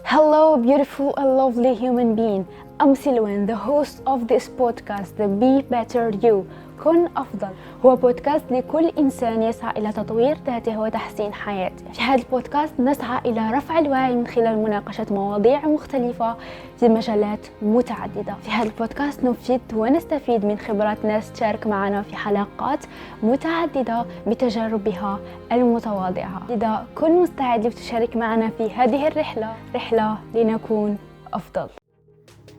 Hello, beautiful and lovely human being. I'm Silwan, the host of this podcast, the Be Better You. كن أفضل هو بودكاست لكل إنسان يسعى إلى تطوير ذاته وتحسين حياته. في هذا البودكاست نسعى إلى رفع الوعي من خلال مناقشة مواضيع مختلفة في مجالات متعددة. في هذا البودكاست نفيد ونستفيد من خبرات ناس تشارك معنا في حلقات متعددة بتجاربها المتواضعة. لذا كن مستعد لتشارك معنا في هذه رحلة لنكون أفضل.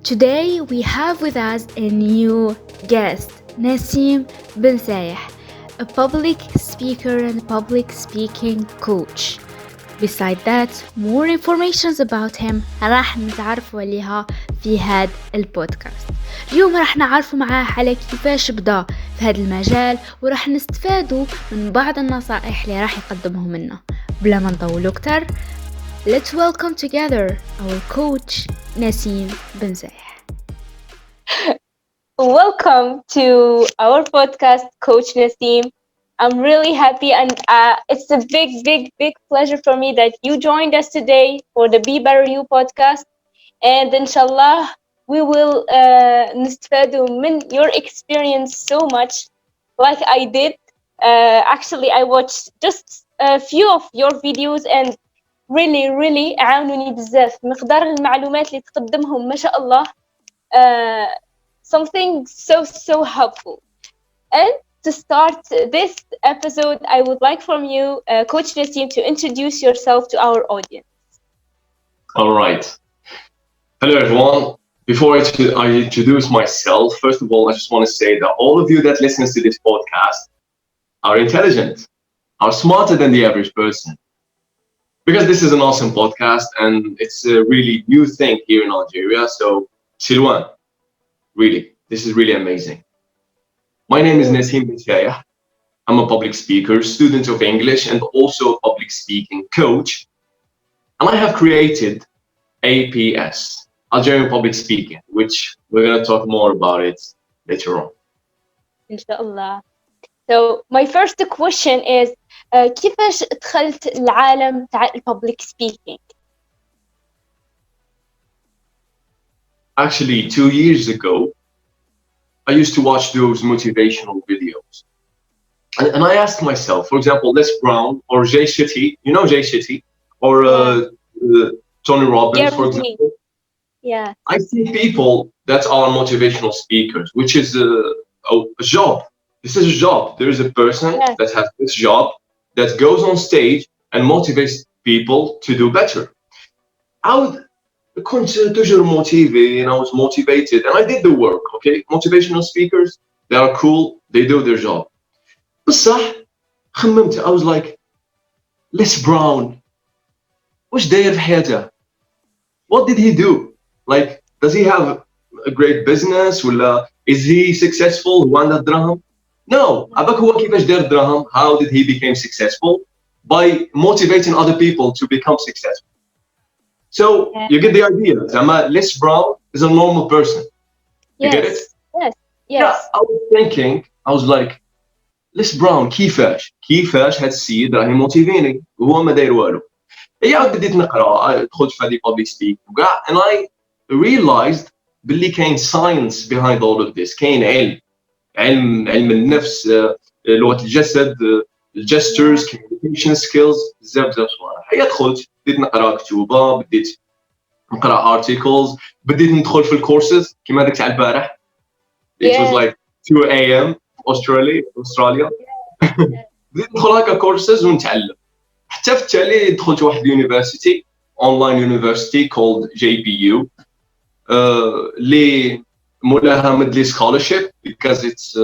Today we have with us a new guest, Nassim Bensayeh, a public speaker and public speaking coach. Besides that, more information about him راح نتعرفوا عليها في هذا البودكاست. اليوم راح نعرفوا معاه على كيفاش بدأ في هذا المجال وراح نستفادوا من بعض النصائح اللي راح يقدمهم لنا. بلا ما نطول أكتر, let's welcome together our coach Nassim Bensayeh. Welcome to our podcast, Coach Nassim. I'm really happy and it's a big pleasure for me that you joined us today for the Be Better You podcast. And inshallah, we will نستفادوا من your experience so much like I did. Actually, I watched just a few of your videos and really عاونوني بزاف. مقدار المعلومات اللي تقدمهم ما شاء الله. Something so helpful. And to start this episode, I would like from you, Coach Nassim, to introduce yourself to our audience. All right. Hello, everyone. Before I introduce myself, first of all, I just want to say that all of you that listens to this podcast are intelligent, are smarter than the average person. Because this is an awesome podcast and it's a really new thing here in Algeria. So, Silwan, really, this is really amazing. My name is Nassim Bensayeh. I'm a public speaker, student of English, and also a public speaking coach. And I have created APS, Algerian Public Speaking, which we're going to talk more about it later on. Inshallah. So my first question is كيفاش دخلت العالم تاع public speaking? Actually, 2 years ago, I used to watch those motivational videos. And I asked myself, for example, Les Brown or Jay Shetty, you know Jay Shetty, or Tony Robbins, for example. Yeah. I see people that are motivational speakers, which is a job. This is a job. There is a person that has this job that goes on stage and motivates people to do better. كنت toujours motivated and I was motivated and I did the work, okay? Motivational speakers, they are cool, they do their job. بصح خممت, I was like, Les Brown, وش داير في حياته? What did he do? Like, does he have a great business? ولا is he successful? هو عنده دراهم? No, عباك هو كيفاش دار دراهم? How did he become successful? By motivating other people to become successful. So you get the idea. Les Brown is a normal person. You get it? Yes. Yeah, I was thinking, I was like, Les Brown كيفاش هاد السيد راهي موتيفيني وهو ما داير والو. عاد بديت نقرا دخلت في هذه public speak وكاع and I realized باللي كاين science behind all of this. كاين علم النفس, لغة الجسد, gestures, communication skills, بزاف صوالح. دخلت بديت نقرا كتوبه, بديت نقرا articles, بديت ندخل في الكورسز كيما هذاك تاع البارح. It was like 2 a.m. Australia. بديت ندخل هكا كورسز ونتعلم. حتى في التالي دخلت واحد university, online university called JPU, اللي مولاها مدلي scholarship because it's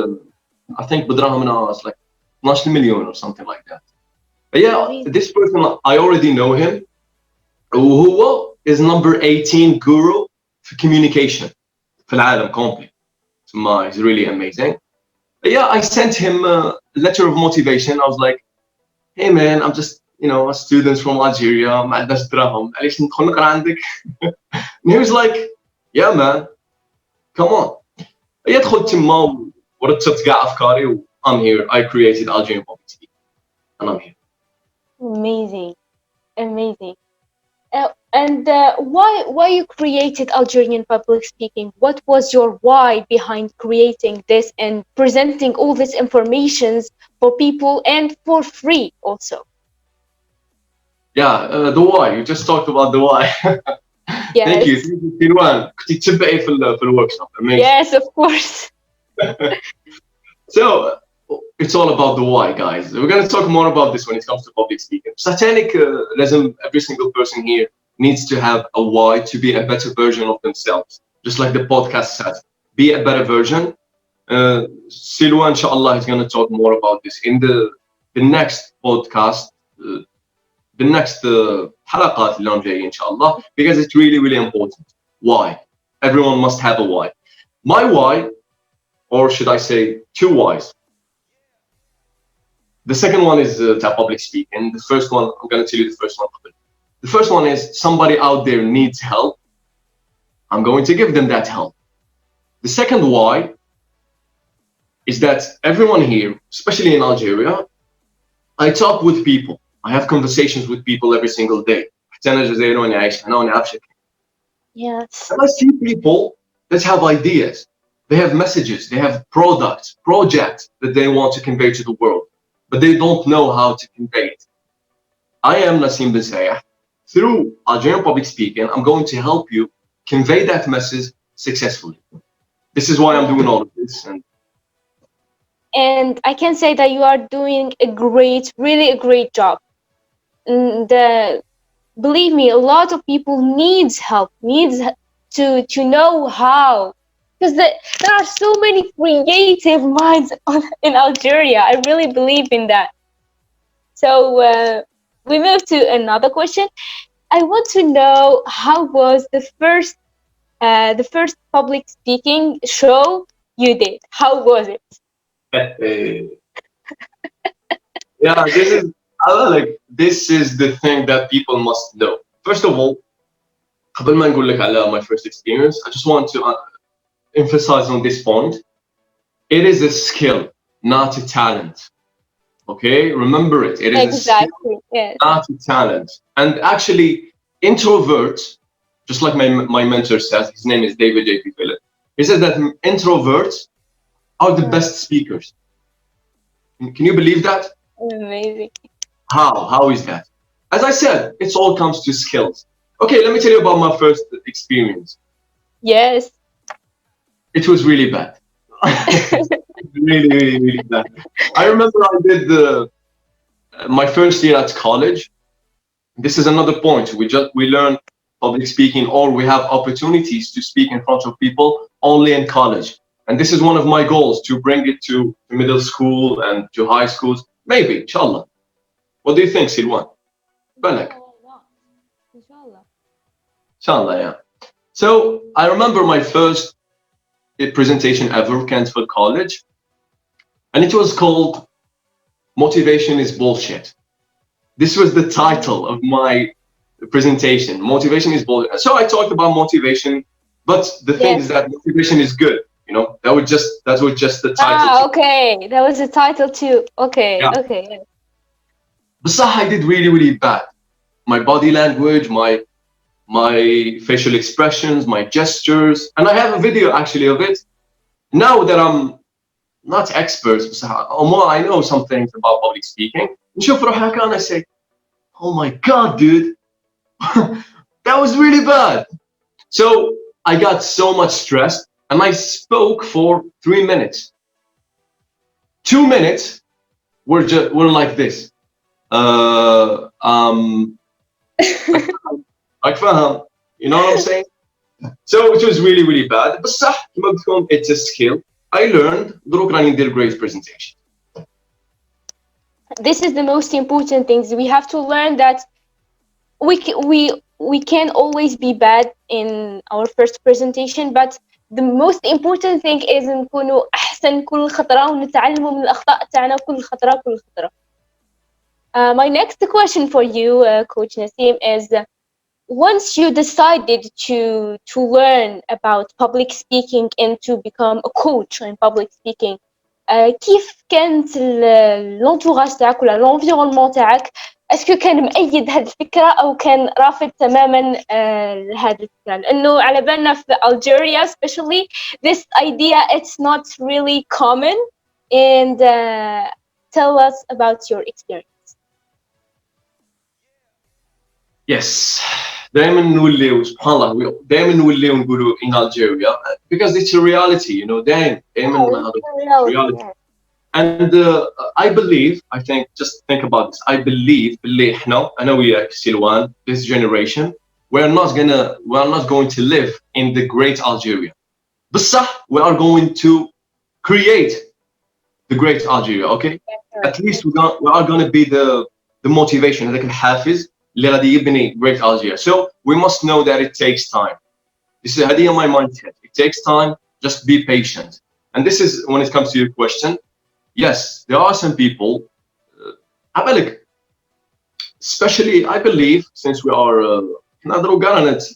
I think بدراهمنا it's like 12 مليون or something like that. But yeah, this person I already know him. وهو is number 18 guru for communication في العالم complete. So he's really amazing. But yeah, I sent him a letter of motivation. I was like, hey man, I'm just, a student from Algeria, ما عندناش دراهم, علاش ندخل نقرا عندك? And he was like, yeah man, come on. هي دخلت تما ورتبت كاع افكاري و I'm here. I created Algerian Public Speaking and I'm here. Amazing. And why you created Algerian public speaking? What was your why behind creating this and presenting all these informations for people and for free also? Yeah, the why. You just talked about the why. Thank you. Yes, Thank you, Silwan. كنت تتبعي في الworkshop. Amazing. yes, of course. So it's all about the why, guys. We're going to talk more about this when it comes to public speaking. Satanic, every single person here needs to have a why to be a better version of themselves. Just like the podcast says, be a better version. Silwa, inshallah, is going to talk more about this in the next podcast, the next حلقات اللي جاية, inshallah, because it's really, really important. Why? Everyone must have a why. My why, or should I say two whys. The second one is public speaking. The first one, I'm going to tell you the first one. The first one is somebody out there needs help. I'm going to give them that help. The second why is that everyone here, especially in Algeria, I talk with people. I have conversations with people every single day. Yes. And I see people that have ideas. They have messages, they have products, projects that they want to convey to the world, but they don't know how to convey it. I am Nassim Bensayeh. Through Algerian public speaking, I'm going to help you convey that message successfully. This is why I'm doing all of this. And I can say that you are doing a great, really a great job. Believe me, a lot of people needs help, needs to know how, because there are so many creative minds in Algeria. I really believe in that. So we move to another question. I want to know, how was the first public speaking show you did? How was it? Yeah, this is the thing that people must know. First of all, قبل ما نقول لك على my first experience, I just want to emphasize on this point. It is a skill, not a talent. Okay, remember it. It is Exactly. a skill, Yes. not a talent. And actually, introverts, just like my mentor says, his name is David J.P. Phillip. He says that introverts are the best speakers. Can you believe that? Amazing. How is that? As I said, it all comes to skills. Okay, let me tell you about my first experience. Yes. It was really bad. Really, really, really bad. I remember I did my first year at college. This is another point. We learn public speaking, or we have opportunities to speak in front of people only in college. And this is one of my goals, to bring it to middle school and to high schools. Maybe, inshallah. What do you think, Silwan? Balak. Inshallah, yeah. So I remember my first presentation ever, Kentford College, and it was called Motivation is Bullshit. This was the title of my presentation. Motivation is bullshit. So I talked about motivation, but the thing is that motivation is good. You know, that was just the title. Ah, okay. That was the title too. Okay, yeah. Okay. But I did really, really bad. My body language, my facial expressions, my gestures, and I have a video actually of it. Now that I'm not expert, I know some things about public speaking. And I say, oh my God, dude, that was really bad. So I got so much stressed, and I spoke for 3 minutes. 2 minutes were like this. Like فاهم, you know what I'm saying? So it was really, really bad. But it's a skill. I learned دروك راني ندير great presentation. This is the most important things. We have to learn that we can always be bad in our first presentation, but the most important thing is نكونوا أحسن كل خطرة ونتعلموا من الأخطاء تاعنا كل خطرة. My next question for you, Coach Nassim, is once you decided to learn about public speaking and to become a coach in public speaking, كيف كانت l'entourage تاعك ولا l'environnement تاعك اسكو كان مؤيد هذه الفكرة أو كان رافض تماما لهذه الفكرة؟ لأنه على بالنا في Algeria especially this idea it's not really common and tell us about your experience. Yes. دائما نوليو سبحان الله دائما نوليو نقولوا in Algeria because it's a reality, you know. دائما نهضروا it's reality. And I think, just think about this. I believe باللي احنا انا وياك سلوان this generation we are not going to live in the great Algeria. بصح we are going to create the great Algeria, okay? At least we are going to be the motivation, هذاك الحافز اللي غادي يبني great Algeria. So we must know that it takes time. This is هذه my mindset. It takes time. Just be patient. And this is when it comes to your question. Yes, there are some people. Especially, I believe, since we are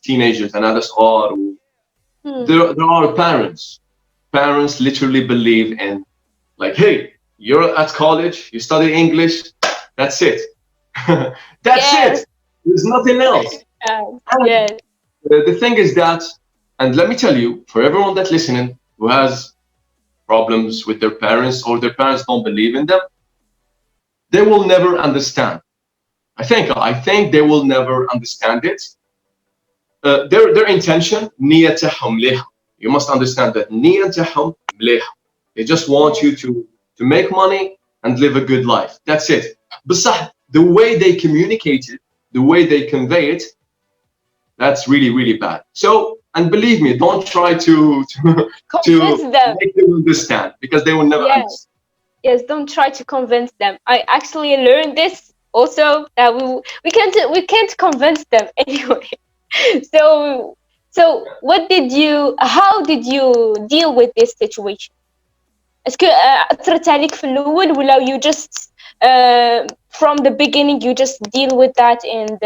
teenagers and others are, there are parents. Parents literally believe in, like, hey, you're at college, you study English, that's it. That's it. There's nothing else. Yes. The thing is that, and let me tell you, for everyone that's listening who has problems with their parents or their parents don't believe in them, they will never understand. I think they will never understand it. Their intention, نية تاعهم مليحة. You must understand that نية تاعهم مليحة. They just want you to make money and live a good life. That's it. بصح the way they communicate it, the way they convey it, that's really, really bad. So, and believe me, don't try to make them understand because they will never understand. Yes, don't try to convince them. I actually learned this also that we can't convince them anyway. So how did you deal with this situation? اسكو أثرت عليك في الأول ولا you just from the beginning you just deal with that and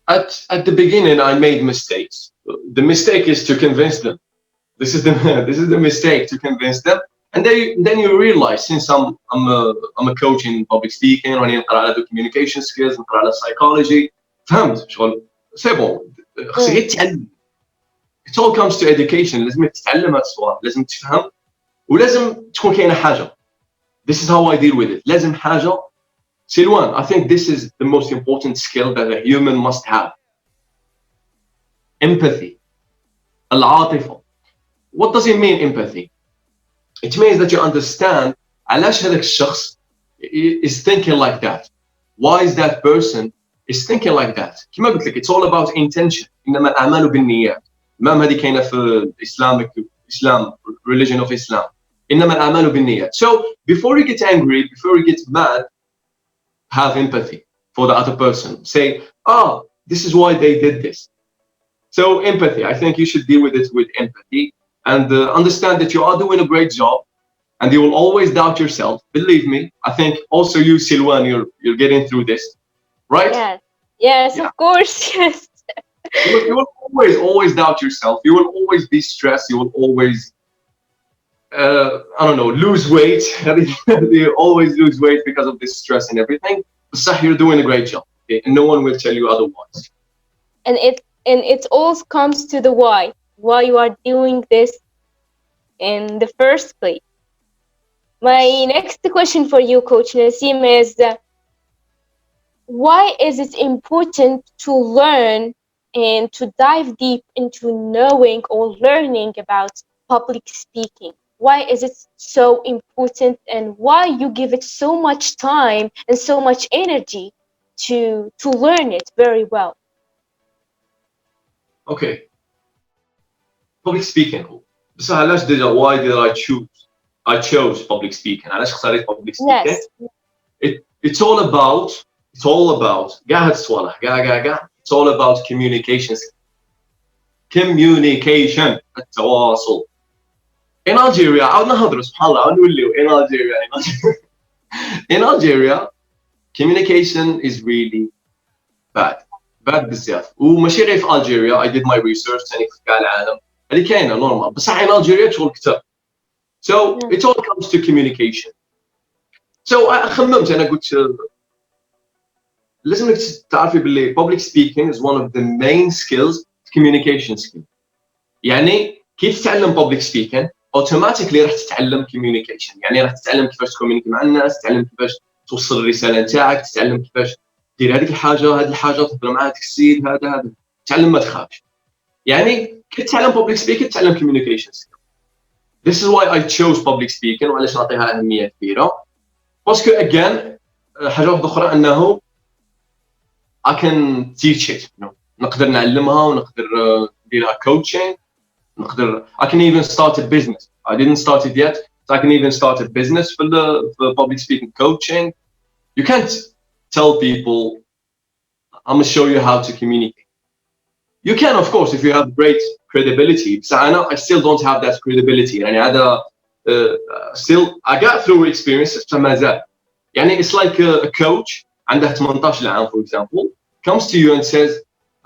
At the beginning, I made mistakes. The mistake is to convince them. This is the mistake, to convince them. And then you realize, since I'm a coach in public speaking, راني نقرا على communication skills, نقرا على psychology, فهمت شغل c'est bon. خصك غير تتعلم. It all comes to education. لازم تتعلم هاد الصوالح، لازم تفهم ولازم تكون كاينه حاجه. This is how I deal with it. لازم حاجه. Silwan, I think this is the most important skill that a human must have. Empathy. العاطفة. What does it mean, empathy? It means that you understand علاش هذاك الشخص is thinking like that. Why is that person is thinking like that? كما قلت لك, it's all about intention. إنما الأعمال بالنيات. المهم هذه كاينة في Islam, religion of Islam. إنما الأعمال بالنيات. So before you get angry, before you get mad, have empathy for the other person. Say, this is why they did this. So empathy, I think you should deal with it with empathy and understand that you are doing a great job and you will always doubt yourself. Believe me, I think also you, Silwan, you're getting through this, right? Yes, yeah. Of course, yes. You will always doubt yourself. You will always be stressed. You will always I don't know, lose weight. You always lose weight because of this stress and everything. But you're doing a great job, okay? And no one will tell you otherwise. And it all comes to the why you are doing this in the first place. My next question for you, Coach Nassim, is why is it important to learn and to dive deep into knowing or learning about public speaking? Why is it so important and why you give it so much time and so much energy to learn it very well? Okay. Public speaking. So why did I chose public speaking? علاش اختاريت public speaking? Yes. It's all about قاعد الصوالح قاعد it's all about communications. Communication, التواصل. In Algeria, عاودنا نهضروا سبحان الله نوليو in Algeria, communication is really bad بزاف. وماشي غير في Algeria, I did my research ثاني في كاع العالم. هذه كاينه نورمال بصح in Algeria شغل كثر. So it all comes to communication. خممت انا قلت لازم انك تعرفي باللي public speaking is one of the main skills communication skill. يعني كيف تتعلم public speaking automatically راح تتعلم communication. يعني راح تتعلم كيفاش تكومينيكي مع الناس، تتعلم كيفاش توصل الرساله نتاعك، تتعلم كيفاش دير هذيك الحاجه تهضر مع هذاك السيد هذا تعلم ما تخافش. يعني كي تتعلم public speaking تتعلم communication skill. This is why I chose public speaking وعلاش نعطيها اهميه كبيره. باسكو again حاجه واحده اخرى انه I can teach it. نقدر نعلمها ونقدر نديرها coaching. نقدر I can even start a business. I didn't start it yet, so I can even start a business for the public speaking coaching. You can't tell people I'm gonna show you how to communicate. You can, of course, if you have great credibility. So I still don't have that credibility. يعني هذا still I got through experiences فما زال. يعني it's like a coach عنده 18 عام for example comes to you and says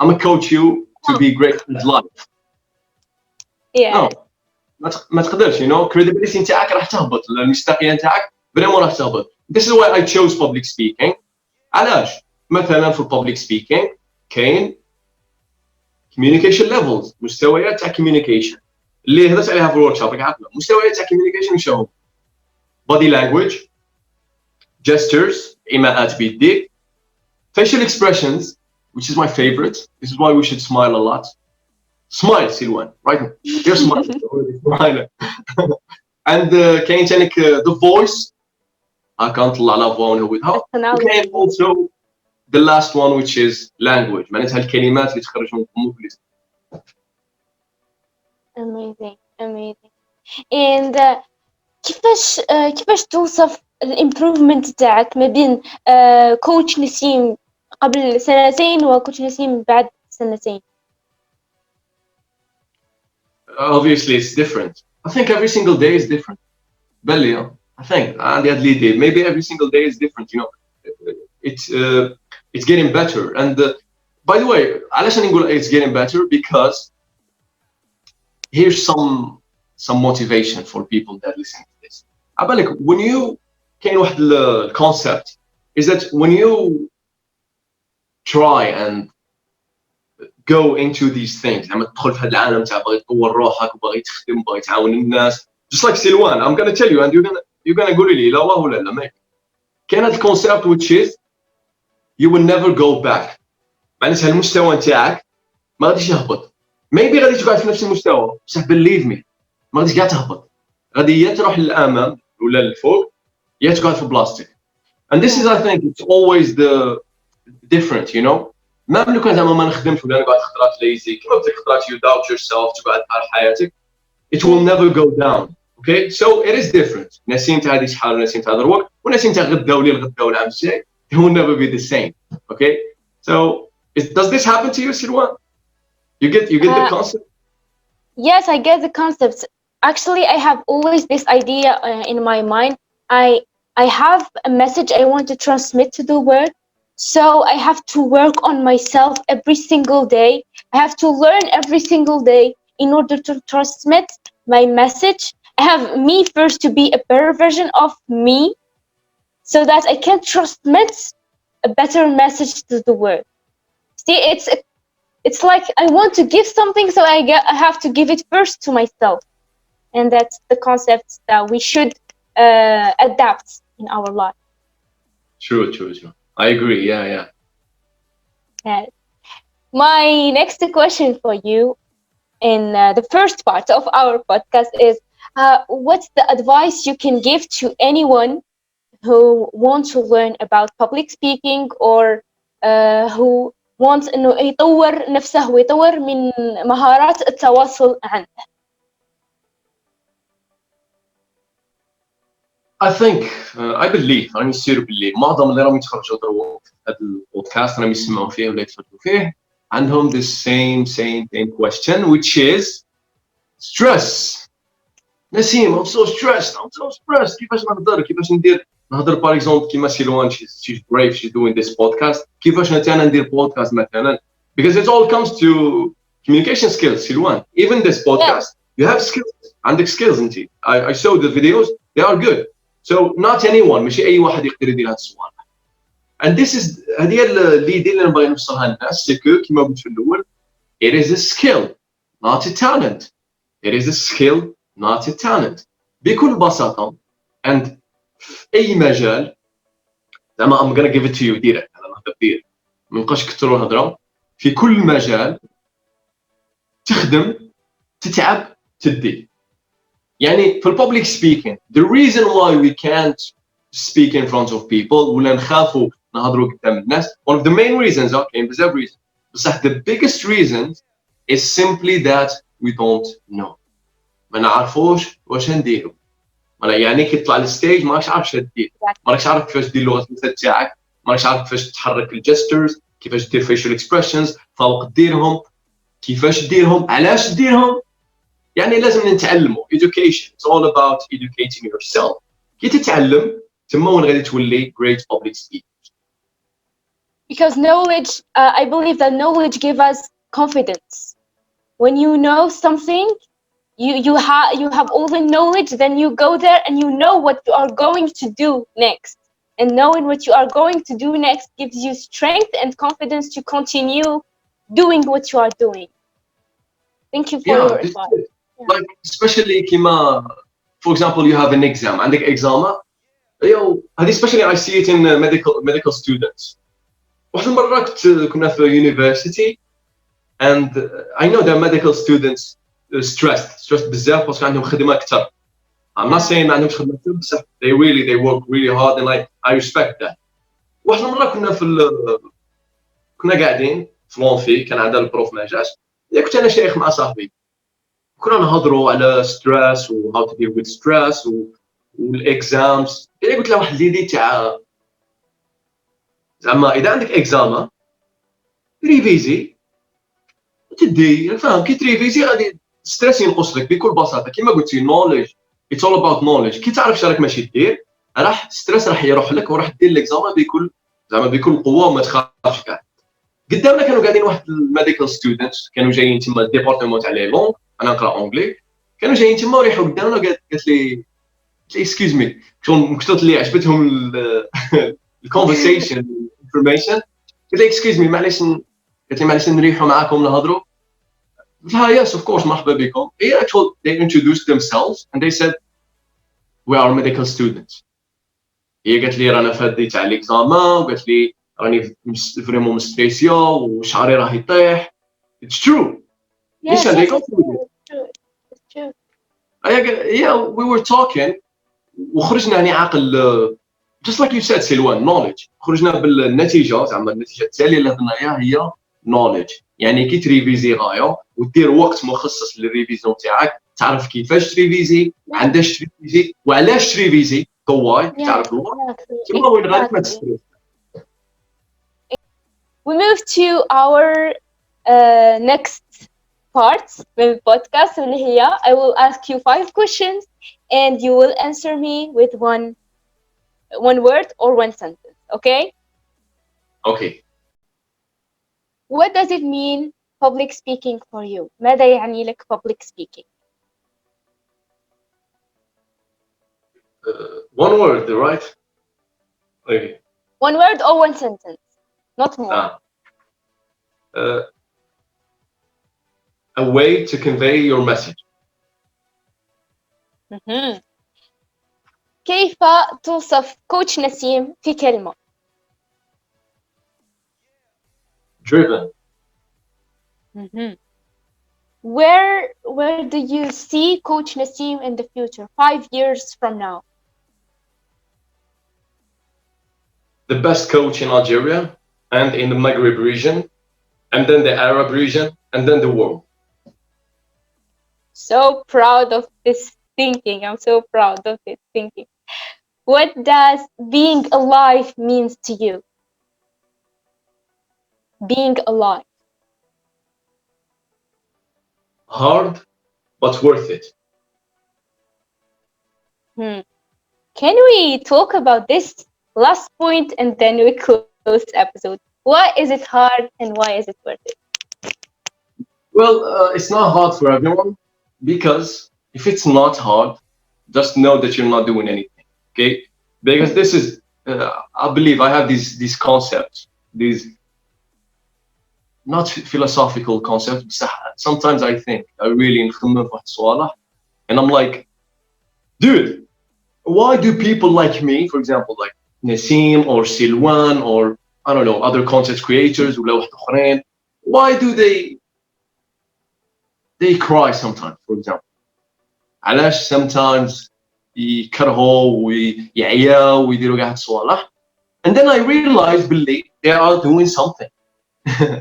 I'm gonna coach you to be great in life. Yeah. No. ما تقدرش credibility نتاعك راح تهبط، المصداقيه نتاعك فريمون راح تهبط. This is why I chose public speaking. علاش؟ مثلا في public speaking كاين communication levels، مستويات تاع communication اللي هضرت عليها في الورك شوب. مستويات تاع communication وش هما؟ body language, gestures إيماءات بيديك, facial expressions which is my favorite. This is why we should smile a lot. Smile Silwan, right now. You're smiling. And كاين تانيك the voice. I can't طلع لا فون وذها. وكاين also the last one which is language. معناتها الكلمات اللي تخرج من فمك. Amazing. And كيفاش توصف الامبروفمنت تاعك ما بين كوتش نسيم قبل سنتين وكوتش نسيم بعد سنتين؟ Obviously it's different. I think every single day is different. Belly, I think maybe every single day is different. It's getting better. And by the way, علاش نقول it's getting better because here's some motivation for people that listen to this. عبالك when you كاين واحد الconcept is that when you try and go into these things لما تدخل في هذا العالم تاع باغي تطور روحك وباغي تخدم وباغي تعاون الناس just like Silwan I'm gonna tell you and you're gonna قولي لي لا ولا لا ماك كاين هذا الconcept which is you will never go back. معناتها المستوى نتاعك ما غاديش يهبط. maybe غادي تقعد في نفس المستوى بصح believe me ما غاديش كاع تهبط. غادي يا تروح للامام ولا للفوق يا تقعد في بلاصتك. and this is I think it's always the different ما لو كان زعما ما نخدمش ولا نقعد خطرات lazy كيما قلت لك خطرات you doubt yourself تقعد تحار حياتك it will never go down. okay so it is different. نسيم تاع هذه شحال ونسيم تاع هذا الوقت ونسيم تاع غدا والغدا والعام الجاي it will never be the same. okay so does this happen to you Silwan? You get the concept? Yes, I get the concept. Actually, I have always this idea in my mind. I have a message I want to transmit to the world. So I have to work on myself every single day. I have to learn every single day in order to transmit my message. I have me first to be a better version of me so that I can transmit a better message to the world. See, it's like I want to give something, so I have to give it first to myself. And that's the concept that we should adapt in our life. True. I agree. Yeah. Yes. My next question for you in the first part of our podcast is what's the advice you can give to anyone who wants to learn about public speaking or who wants إنه يطور نفسه ويطور من مهارات التواصل عنده؟ I think I believe راني سير باللي معظم اللي راهم يتفرجوا دروا هذا البودكاست راهم يسمعوا فيه ولا يتفرجوا فيه عندهم the same question which is stress. نسيم I'm so stressed كيفاش كيفاش نهضر باغ اكزومبل كيما سيلوان she's brave she's doing this podcast كيفاش انا ندير بودكاست مثلا because it all comes to communication skills سيلوان even this podcast you have skills عندك skills انت I saw the videos they are good So not anyone ماشي اي واحد يقدر يدير هاد الصوالح. And this is هذه هي اللي نبغي نوصلها للناس سي كو كيما قلت في الاول it is a skill not a talent. It is a skill not a talent. بكل بساطة and في أي مجال زعما I'm gonna give it to you direct أنا نهضر direct ما نبقاش كثروا الهضرة. في كل مجال تخدم تتعب تدي. يعني في الببليك speaking the reason why we can't speak in front of people ولا نخافوا نهضروا قدام الناس one of the main reasons كاين بزاف reasons بصح the biggest reason is simply that we don't know. ما نعرفوش واش نديرو. يعني كي تطلع للستيج ما راكش عارف اش دير، ما راكش عارف كيفاش دير لغه الجسد تاعك، ما راكش عارف كيفاش تحرك الجسترز، كيفاش دير فيشل اكسبريشنز، فوق ديرهم، كيفاش ديرهم، علاش ديرهم. يعني لازم نتعلموا. education it's all about educating yourself. كي تتعلم تما وين غادي تولي great public speaker. Because knowledge, I believe that knowledge gives us confidence. When you know something, you have all the knowledge, then you go there and you know what you are going to do next. And knowing what you are going to do next gives you strength and confidence to continue doing what you are doing. Thank you for your advice. Like especially كيما for example you have an exam عندك exam هذه especially I see it in medical students. واحد المرة كنا في university and I know that medical students stressed بزاف باسكو عندهم خدمة أكثر. I'm not saying ما عندهمش خدمة أكثر بصح they work really hard and like I respect that. واحد المرة كنا قاعدين في لونفي كان عندنا البروف ما جاش كنت أنا شيخ مع صاحبي كنا نهضروا على ستريس و how to deal with stress والاكزامز. قلت له واحد ليدي تاع زعما اذا عندك اكزاما ريفيزي تدي فاهم كي تريفيزي غادي ستريس ينقص لك بكل بساطه. كيما قلتي knowledge it's all about knowledge. كي تعرف شراك ماشي دير راح ستريس راح يروح لك وراح دير الاكزاما بكل قوه وما تخافش كاع. قدامنا كانوا قاعدين واحد الميديكال ستودنتس كانوا جايين تما الديبارتمون تاع لي لونغ انا نقرا اونجلي كانوا جايين تما وريحوا قدامنا قالت لي اكسكيوز مي شغل كثرت اللي عجبتهم الكونفرسيشن انفورميشن قلت لي اكسكيوز مي قالت لي معليش نريحوا معاكم نهضروا. قلت لها يس اوف كورس مرحبا بكم. هي actually they introduced themselves and they said we are medical students. هي قالت لي رانا فادي تاع ليكزاما وقالت لي راني فريمون مستريسيا وشعري راه يطيح. It's true. Yes, they go it's through true. It's true. Yeah, we were talking وخرجنا يعني عاقل just like you said سلوان knowledge. خرجنا بالنتيجه زعما النتيجه التاليه اللي هضرنا عليها هي knowledge. يعني كي تريفيزي غايه ودير وقت مخصص للريفيزيون تاعك تعرف كيفاش تريفيزي عنداش تريفيزي وعلاش تريفيزي واي تعرف الواي كيما وين غادي ما تستريس. We move to our next part of the podcast. I will ask you 5 questions and you will answer me with one word or one sentence. Okay? Okay. What does it mean public speaking for you? ماذا يعني لك public speaking? One word, right? Okay. One word or one sentence, not more. A way to convey your message. كيف توصف كوتش نسيم في كلمة؟ Driven. Where do you see Coach Nassim in the future, 5 years from now? The best coach in Algeria and in the Maghreb region and then the Arab region and then the world. So proud of this thinking. I'm so proud of this thinking. What does being alive means to you? Being alive. Hard, but worth it. Can we talk about this last point and then we close the episode? Why is it hard and why is it worth it? Well, it's not hard for everyone because if it's not hard, just know that you're not doing anything. Okay, because this is I believe I have these concepts, these not philosophical concepts بصح sometimes I think I really نخمم في واحد الصوالح and I'm like, dude, why do people like me, for example, like Nassim or Silwan or I don't know other content creators ولا واحد اخرين, why do they cry sometimes, for example? علاش sometimes يكرهوا ويعياوا ويديروا كاع هاد الصوالح, and then I realized باللي they are doing something.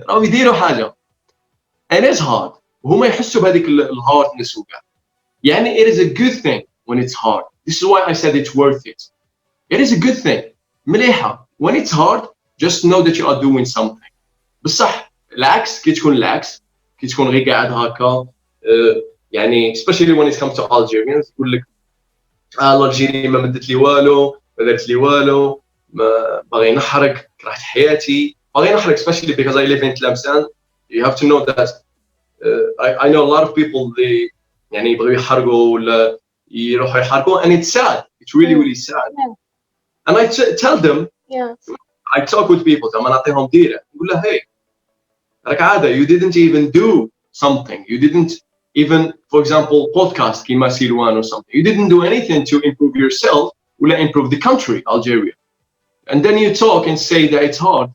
راهم يديروا حاجه and it's hard, وهما يحسوا بهذيك الهاردنس وكاع. يعني it is a good thing when it's hard. This is why I said it's worth it. It is a good thing. مليحه. When it's hard, just know that you are doing something. بصح العكس كي تكون العكس, كي تكون غير قاعد هكا, يعني especially when it comes to Algerians يقول لك الجيري ما مدت لي والو, ما درت لي والو, باغي نحرق, كرهت حياتي, باغي نحرق, especially because I live in Tlemcen. You have to know that I know a lot of people they يعني يبغوا يحرقوا ولا يروحوا يحرقوا, and it's sad. It's really really sad. And I tell them, I talk with people, زعما نعطيهم ديره, نقول له hey, راك عاده, you didn't even do something. You didn't even, for example, podcast كيما سيلوان or something. You didn't do anything to improve yourself ولا improve the country, Algeria. And then you talk and say that it's hard.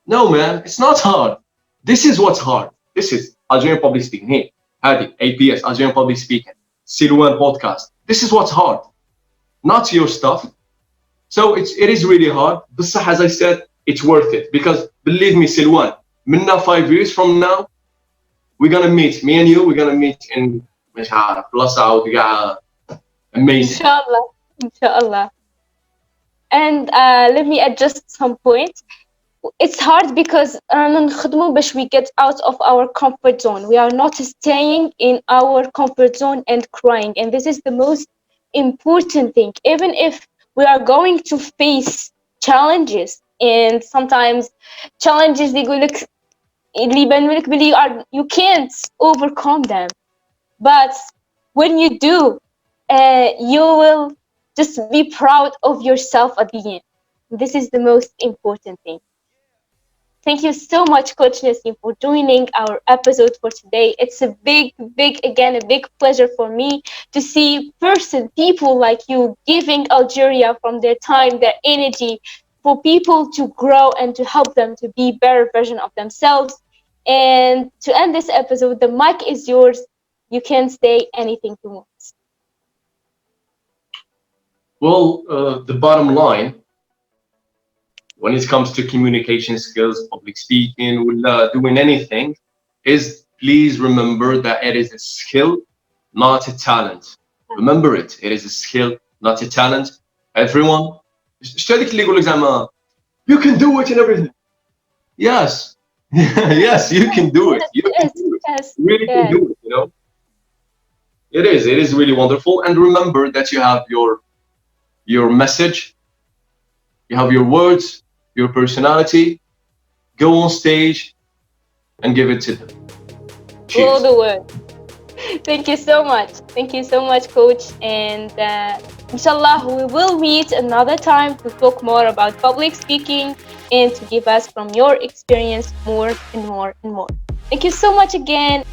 No, man, it's not hard. This is what's hard. This is Algerian public speaking. Hey, Hadi, APS, Algerian public speaking, Silwan podcast. This is what's hard, not your stuff. So it is really hard. But as I said, it's worth it, because believe me, Silwan, minna 5 years from now, we're gonna meet. Me and you, we're gonna meet in مش عارف بلاصة وتقع amazing. Inshallah. And let me adjust some points. It's hard because we get out of our comfort zone. We are not staying in our comfort zone and crying. And this is the most important thing. Even if we are going to face challenges, and sometimes challenges you can't overcome them. But when you do, you will just be proud of yourself at the end. This is the most important thing. Thank you so much, Coach Nassim, for joining our episode for today. It's a big pleasure for me to see people like you giving Algeria from their time, their energy, for people to grow and to help them to be better version of themselves. And to end this episode, the mic is yours. You can say anything you want. Well, the bottom line, when it comes to communication skills, public speaking, doing anything, is please remember that it is a skill, not a talent. Remember it. It is a skill, not a talent. Everyone, you can do it and everything. Yes. Yes, you can do it. You can do it. Yes, You really can do it, you know. It is really wonderful. And remember that you have your message, you have your words, your personality. Go on stage and give it to them. Cheers. All the word. Thank you so much. Thank you so much, Coach. And inshallah, we will meet another time to talk more about public speaking and to give us from your experience more and more and more. Thank you so much again.